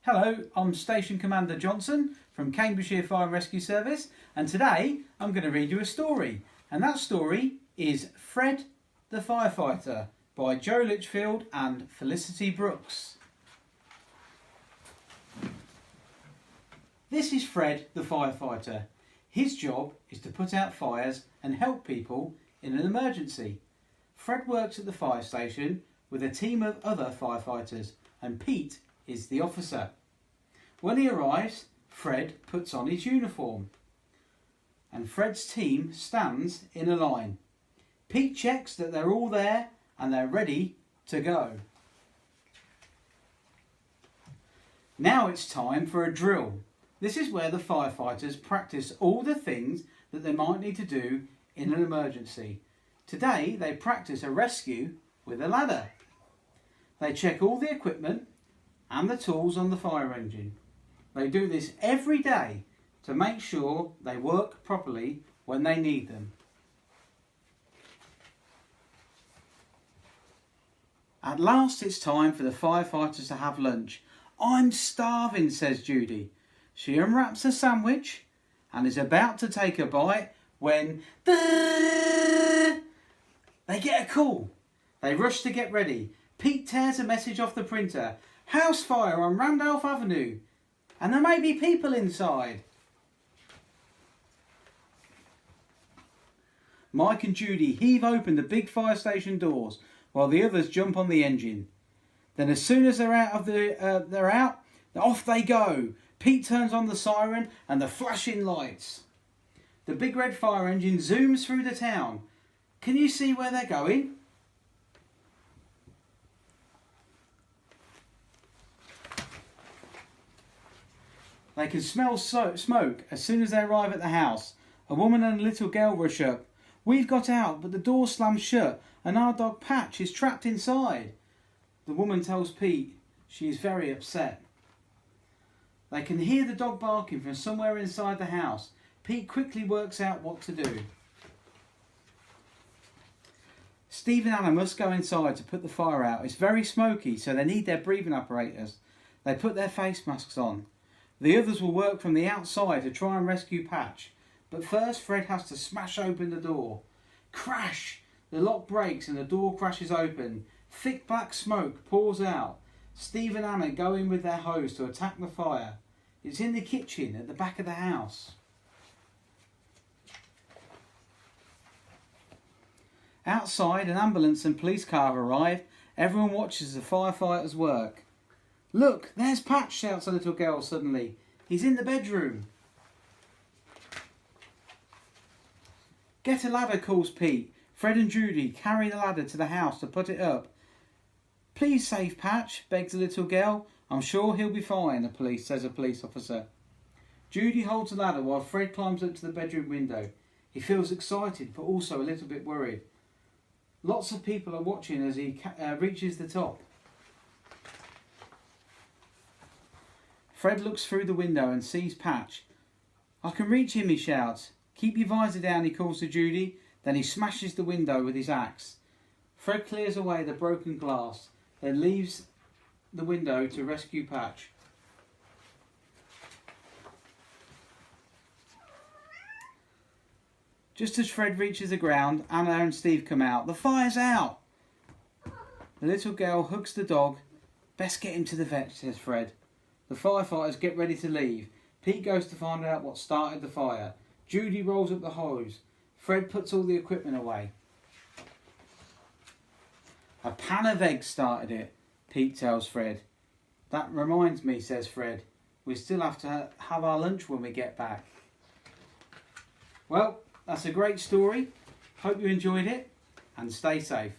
Hello, I'm Station Commander Johnson from Cambridgeshire Fire and Rescue Service, and today I'm going to read you a story, and that story is Fred the Firefighter by Joe Litchfield and Felicity Brooks. This is Fred the Firefighter. His job is to put out fires and help people in an emergency. Fred works at the fire station with a team of other firefighters, and Pete is the officer. When he arrives, Fred puts on his uniform and Fred's team stands in a line. Pete checks that they're all there and they're ready to go. Now it's time for a drill. This is where the firefighters practice all the things that they might need to do in an emergency. Today they practice a rescue with a ladder. They check all the equipment and the tools on the fire engine. They do this every day to make sure they work properly when they need them. At last it's time for the firefighters to have lunch. "I'm starving," says Judy. She unwraps a sandwich and is about to take a bite when they get a call. They rush to get ready. Pete tears a message off the printer. "House fire on Randolph Avenue, and there may be people inside." Mike and Judy heave open the big fire station doors while the others jump on the engine. Then as soon as they're out, off they go. Pete turns on the siren and the flashing lights. The big red fire engine zooms through the town. Can you see where they're going? They can smell smoke as soon as they arrive at the house. A woman and a little girl rush up. "We've got out, but the door slammed shut and our dog Patch is trapped inside." The woman tells Pete she is very upset. They can hear the dog barking from somewhere inside the house. Pete quickly works out what to do. Steve and Anna must go inside to put the fire out. It's very smoky, so they need their breathing apparatus. They put their face masks on. The others will work from the outside to try and rescue Patch. But first Fred has to smash open the door. Crash! The lock breaks and the door crashes open. Thick black smoke pours out. Steve and Anna go in with their hose to attack the fire. It's in the kitchen at the back of the house. Outside, an ambulance and police car arrive. Everyone watches the firefighters work. "Look, there's Patch," shouts a little girl suddenly. "He's in the bedroom." "Get a ladder," calls Pete. Fred and Judy carry the ladder to the house to put it up. "Please save Patch," begs the little girl. "I'm sure he'll be fine," says a police officer. Judy holds the ladder while Fred climbs up to the bedroom window. He feels excited but also a little bit worried. Lots of people are watching as he reaches the top. Fred looks through the window and sees Patch. "I can reach him," he shouts. "Keep your visor down," he calls to Judy. Then he smashes the window with his axe. Fred clears away the broken glass, then leaves the window to rescue Patch. Just as Fred reaches the ground, Anna and Steve come out. "The fire's out!" The little girl hugs the dog. "Best get him to the vet," says Fred. The firefighters get ready to leave. Pete goes to find out what started the fire. Judy rolls up the hose. Fred puts all the equipment away. "A pan of eggs started it," Pete tells Fred. "That reminds me," says Fred. "We still have to have our lunch when we get back." Well, that's a great story. Hope you enjoyed it and stay safe.